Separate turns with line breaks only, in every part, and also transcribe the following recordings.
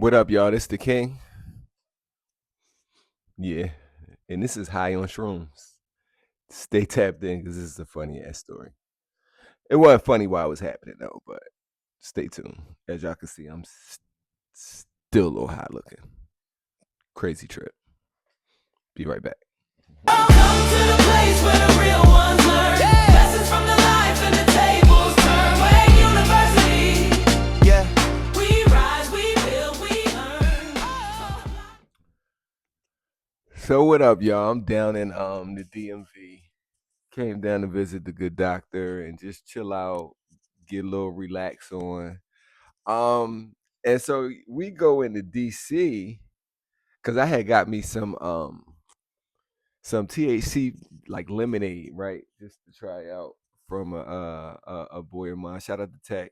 What up, y'all? This the King. Yeah. And this is High on Shrooms. Stay tapped in because this is a funny ass story. It wasn't funny while it was happening, though, but stay tuned. As y'all can see, I'm still a little high looking. Crazy trip. Be right back.
Come to the place where the real ones learn. Lessons from the life and the tables turn. Where university. Yeah. We rise, we build, we earn.
So what up, y'all? I'm down in the DMV. Came down to visit the good doctor and just chill out, get a little relax on. And so we go into DC because I had got me some THC like lemonade, right? Just to try out from a boy of mine. Shout out to Tech.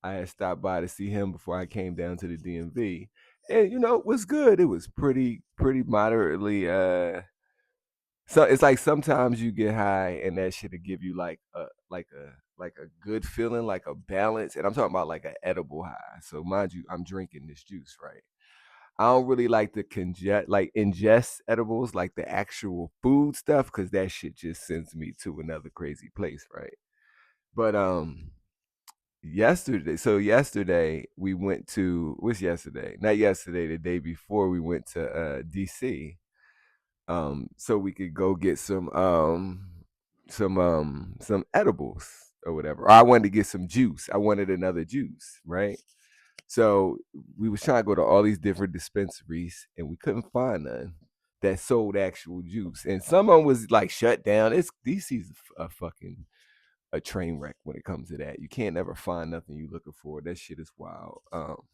I had stopped by to see him before I came down to the DMV. And it was good. It was pretty moderately so it's like sometimes you get high and that shit'll give you like a good feeling, like a balance. And I'm talking about like an edible high. So mind you, I'm drinking this juice, right? I don't really like to ingest edibles, like the actual food stuff, because that shit just sends me to another crazy place, right? But yesterday we went to what's yesterday? Not yesterday, the day before we went to DC. So we could go get some edibles or whatever. Or I wanted to get some juice. I wanted another juice, right? So we was trying to go to all these different dispensaries and we couldn't find none that sold actual juice. And some of them was like shut down. It's DC's a fucking a train wreck when it comes to that. You can't never find nothing you looking for. That shit is wild. Oh,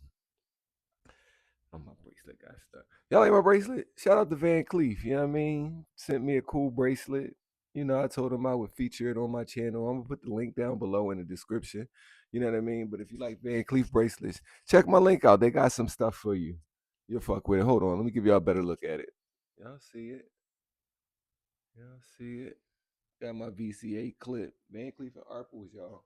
my bracelet got stuck. Y'all like my bracelet? Shout out to Van Cleef. You know what I mean? Sent me a cool bracelet. I told him I would feature it on my channel. I'm gonna put the link down below in the description. You know what I mean? But if you like Van Cleef bracelets, check my link out. They got some stuff for you. You'll fuck with it. Hold on, let me give y'all a better look at it. Y'all see it? Y'all see it? Got my VCA clip. Van Cleef and Arpels, y'all.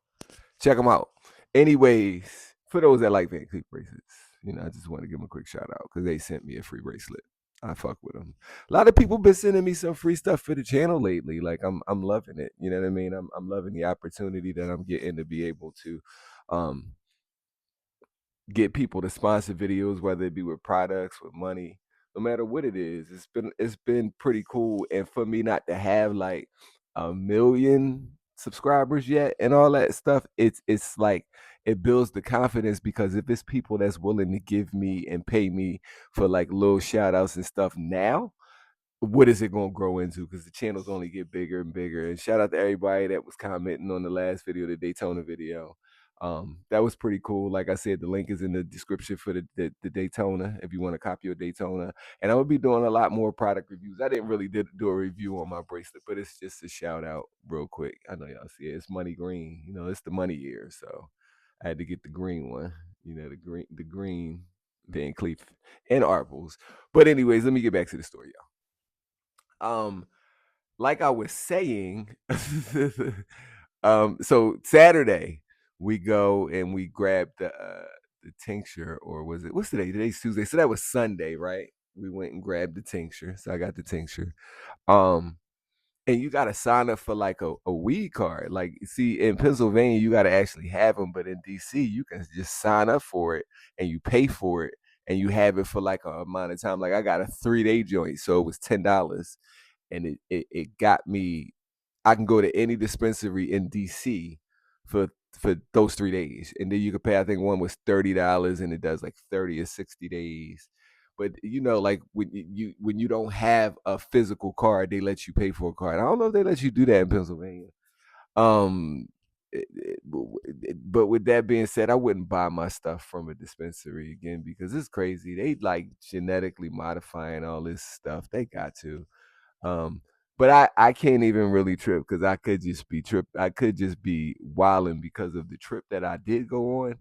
Check them out. Anyways, for those that like Van Cleef bracelets, I just want to give them a quick shout out because they sent me a free bracelet. I fuck with them. A lot of people been sending me some free stuff for the channel lately. Like I'm loving it. You know what I mean? I'm loving the opportunity that I'm getting to be able to um get people to sponsor videos, whether it be with products, with money, no matter what it is. It's been pretty cool. And for me not to have like a million subscribers yet and all that stuff, it's like it builds the confidence because if it's people that's willing to give me and pay me for like little shout outs and stuff now, what is it going to grow into? Because the channels only get bigger and bigger. And shout out to everybody that was commenting on the last video, the Daytona video. That was pretty cool. Like I said, the link is in the description for the Daytona if you want to copy your Daytona. And I will be doing a lot more product reviews. I didn't really do a review on my bracelet, but it's just a shout out real quick. I know y'all see it. It's money green. It's the money year, so I had to get the green one. The green Van Cleef and Arpels. But anyways, let me get back to the story, y'all. Like I was saying, so Saturday we go and we grab the tincture, or was it what's today? Today's Tuesday, so that was Sunday, right? We went and grabbed the tincture, so I got the tincture. Um, and you got to sign up for like a weed card. Like, see, in Pennsylvania, you got to actually have them, but in DC, you can just sign up for it and you pay for it and you have it for like a amount of time. Like, I got a 3-day joint, so it was $10, and it got me. I can go to any dispensary in DC for those 3 days, and then you can pay. I think one was $30, and it does like 30 or 60 days. But like when you don't have a physical card, they let you pay for a card. I don't know if they let you do that in Pennsylvania. Um, but with that being said, I wouldn't buy my stuff from a dispensary again because it's crazy. They like genetically modifying all this stuff. They got to. Um, but I can't even really trip because I could just be trip. I could just be wilding because of the trip that I did go on.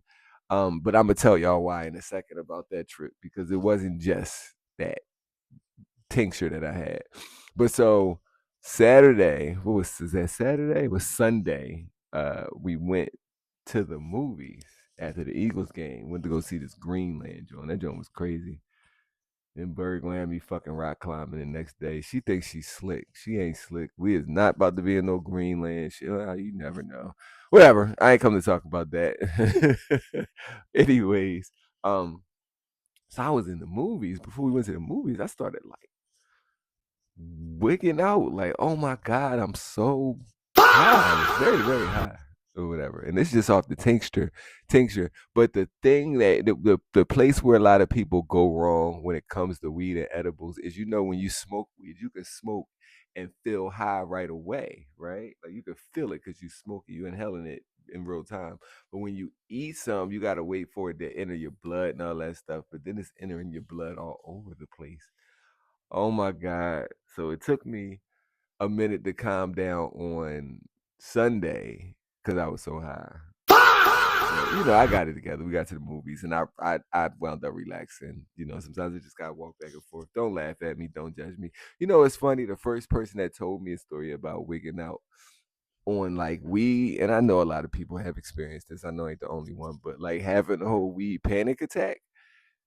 But I'm gonna tell y'all why in a second about that trip because it wasn't just that tincture that I had. But so Saturday, what was is that Saturday? It was Sunday. We went to the movies. after the Eagles game. Went to go see this Greenland joint. That joint was crazy. Then Bergland had me fucking rock climbing the next day. She thinks she's slick. She ain't slick. We is not about to be in no Greenland shit. Well, you never know. Whatever. I ain't come to talk about that. Anyways, um, so I was in the movies. Before we went to the movies, I started like wigging out. Like, oh my God, I'm so high. I was very, very high or whatever. And this is just off the tincture. But the thing that the place where a lot of people go wrong when it comes to weed and edibles is, when you smoke weed, you can smoke and feel high right away, right? Like you can feel it because you smoke it, you inhaling it in real time. But when you eat some, you gotta wait for it to enter your blood and all that stuff. But then it's entering your blood all over the place. Oh my God. So it took me a minute to calm down on Sunday because I was so high. But, I got it together. We got to the movies, and I wound up relaxing. Sometimes I just gotta walk back and forth. Don't laugh at me. Don't judge me. It's funny. The first person that told me a story about wigging out on like weed, and I know a lot of people have experienced this. I know I ain't the only one, but like having a whole weed panic attack,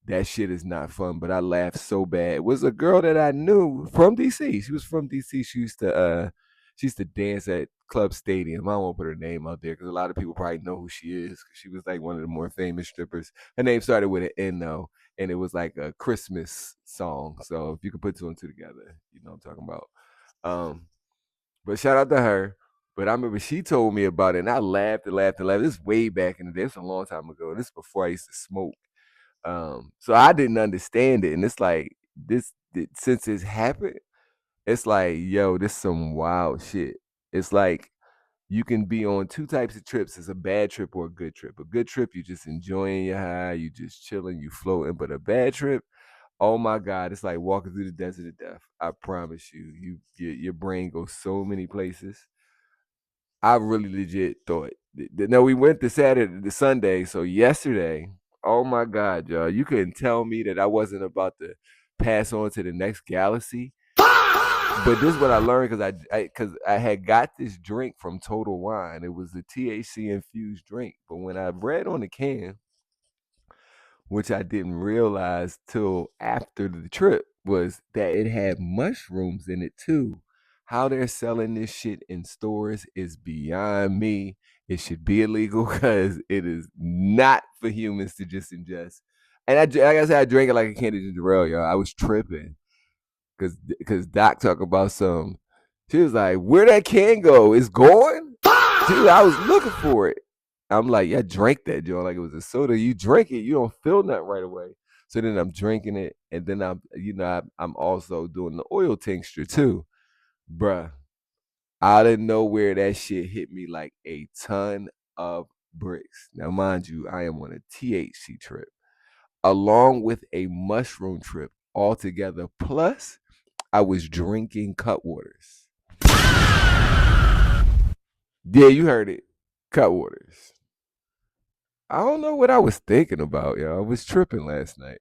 that shit is not fun. But I laughed so bad. It was a girl that I knew from DC. She was from DC. She used to dance at Club Stadium. I won't put her name out there because a lot of people probably know who she is. 'Cause she was like one of the more famous strippers. Her name started with an N though, and it was like a Christmas song. So if you could put two and two together, you know what I'm talking about. Um, but shout out to her. But I remember she told me about it, and I laughed and laughed and laughed. This is way back in the day. This was a long time ago. This is before I used to smoke. So I didn't understand it, and it's like since it's happened, it's like, yo, this some wild shit. It's like you can be on two types of trips. It's a bad trip or a good trip. A good trip, you just enjoying your high, you just chilling, you floating. But a bad trip, oh my God, it's like walking through the desert of death. I promise you, your brain goes so many places. I really legit thought. No, we went to Saturday, the Sunday. So yesterday, oh my God, y'all, you couldn't tell me that I wasn't about to pass on to the next galaxy. But this is what I learned because I had got this drink from Total Wine. It was the THC infused drink. But when I read on the can, which I didn't realize till after the trip, was that it had mushrooms in it too. How they're selling this shit in stores is beyond me. It should be illegal because it is not for humans to just ingest. And like I said, I drank it like a candy ginger ale, y'all. I was tripping because Doc talk about some. She was like, "Where that can go? It's gone." Dude, I was looking for it. I'm like, yeah, I drank that, Joe. Like it was a soda. You drink it, you don't feel nothing right away. So then I'm drinking it, and then I'm also doing the oil tincture too, bruh. Out of nowhere, that shit hit me like a ton of bricks. Now, mind you, I am on a THC trip along with a mushroom trip altogether. Plus, I was drinking cut waters. Yeah, you heard it. Cut waters. I don't know what I was thinking about, yo. I was tripping last night.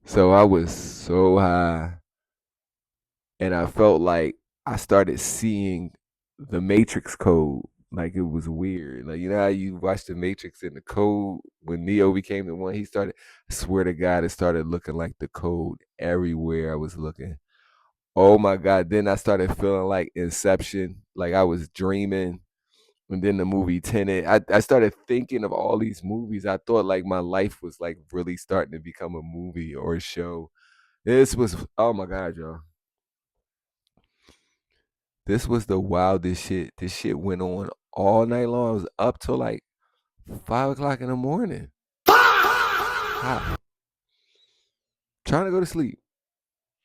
So I was so high, and I felt like I started seeing the Matrix code. Like it was weird. Like, how you watch the Matrix in the code when Neo became the one, he started, I swear to God, it started looking like the code everywhere I was looking. Oh my God. Then I started feeling like Inception, like I was dreaming. And then the movie Tenet. I started thinking of all these movies. I thought like my life was like really starting to become a movie or a show. This was, oh my God, y'all. This was the wildest shit. This shit went on all night long. I was up till like 5 o'clock in the morning. High. Trying to go to sleep.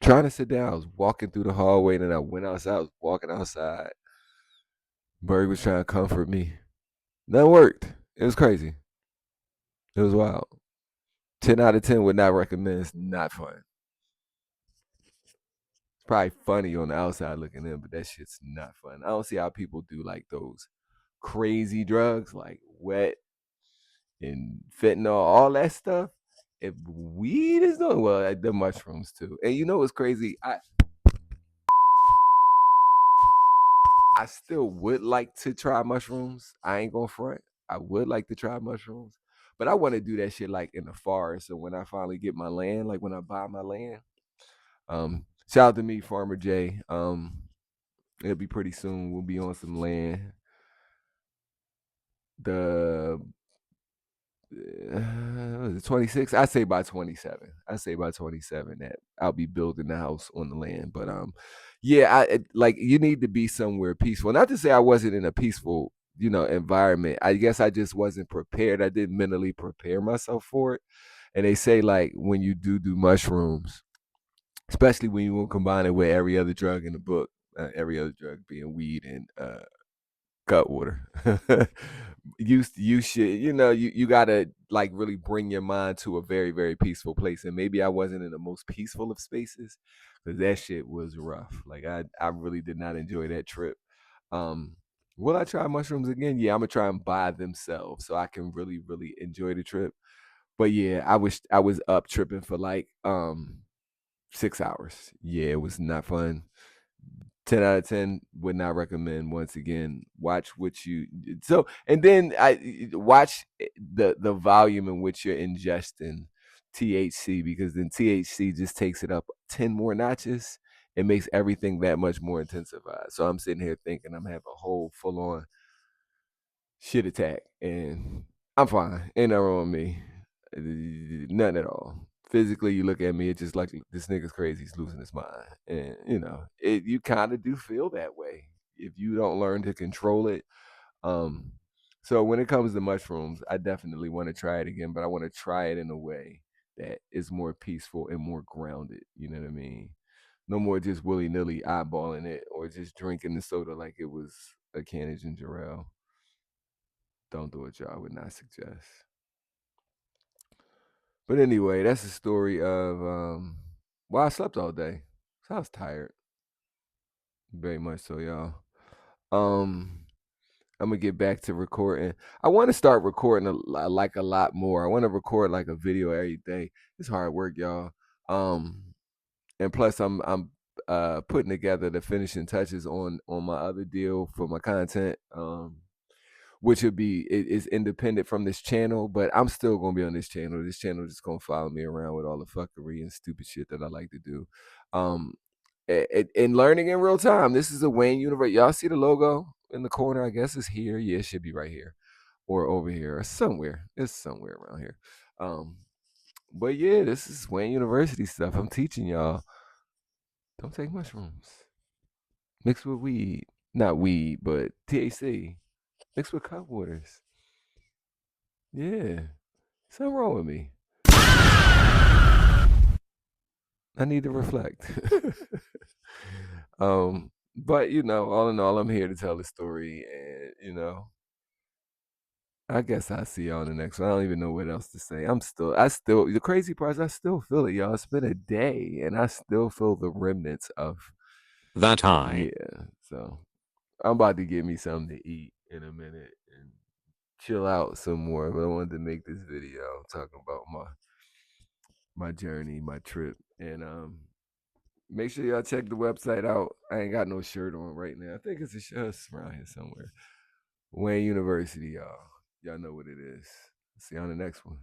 Trying to sit down. I was walking through the hallway and then I went outside. I was walking outside. Berg was trying to comfort me. That worked. It was crazy. It was wild. 10 out of 10 would not recommend. It's not fun. It's probably funny on the outside looking in, but that shit's not fun. I don't see how people do like those crazy drugs like wet and fentanyl, all that stuff. If weed is doing well, like the mushrooms too. And you know what's crazy? I still would like to try mushrooms. I ain't gonna front. I would like to try mushrooms, but I want to do that shit like in the forest. So when I finally get my land, like when I buy my land, shout out to me, Farmer J. It'll be pretty soon. We'll be on some land. The 26. I say by 27. I say by 27 that I'll be building the house on the land. But yeah, like you need to be somewhere peaceful. Not to say I wasn't in a peaceful, environment. I guess I just wasn't prepared. I didn't mentally prepare myself for it. And they say like when you do mushrooms, especially when you will combine it with every other drug in the book, every other drug being weed and cut water. You should, you gotta like really bring your mind to a very, very peaceful place. And maybe I wasn't in the most peaceful of spaces because that shit was rough. Like I really did not enjoy that trip. Um, will I try mushrooms again? Yeah, I'm gonna try them by themselves so I can really, really enjoy the trip. But yeah, I was up tripping for like 6 hours. Yeah, it was not fun. 10 out of 10 would not recommend. Once again, watch what you so and then I watch the volume in which you're ingesting THC, because then THC just takes it up 10 more notches. It makes everything that much more intensified. So I'm sitting here thinking I'm having a whole full on shit attack, and I'm fine. Ain't nothing wrong with me. Nothing at all. Physically, you look at me, it's just like this nigga's crazy. He's losing his mind, and you kind of do feel that way if you don't learn to control it. Um, so when it comes to mushrooms, I definitely want to try it again, but I want to try it in a way that is more peaceful and more grounded. You know what I mean? No more just willy nilly eyeballing it or just drinking the soda like it was a can of ginger ale. Don't do it, y'all. I would not suggest. But anyway, that's the story of why I slept all day. So I was tired, very much so, y'all. Um, I'm gonna get back to recording. I want to start recording like a lot more. I want to record like a video every day. It's hard work, y'all. Um, and plus, I'm putting together the finishing touches on my other deal for my content. Which would be is independent from this channel, but I'm still gonna be on this channel. This channel is just gonna follow me around with all the fuckery and stupid shit that I like to do. Um, and learning in real time. This is a Wayne Universe. Y'all see the logo in the corner? I guess it's here. Yeah, it should be right here or over here or somewhere. It's somewhere around here. Um, but yeah, this is Wayne University stuff. I'm teaching y'all. Don't take mushrooms. Mixed with weed. Not weed, but THC. Mixed with cut waters. Yeah. Something wrong with me. I need to reflect. But all in all, I'm here to tell the story, and I guess I'll see y'all in the next one. I don't even know what else to say. The crazy part is I still feel it, y'all. It's been a day, and I still feel the remnants of
that high.
yeah. So I'm about to get me something to eat in a minute and chill out some more. But I wanted to make this video talking about my journey, my trip, and make sure y'all check the website out. I ain't got no shirt on right now. I think it's a shirt around here somewhere. Wayne University, y'all. Y'all know what it is. See you on the next one.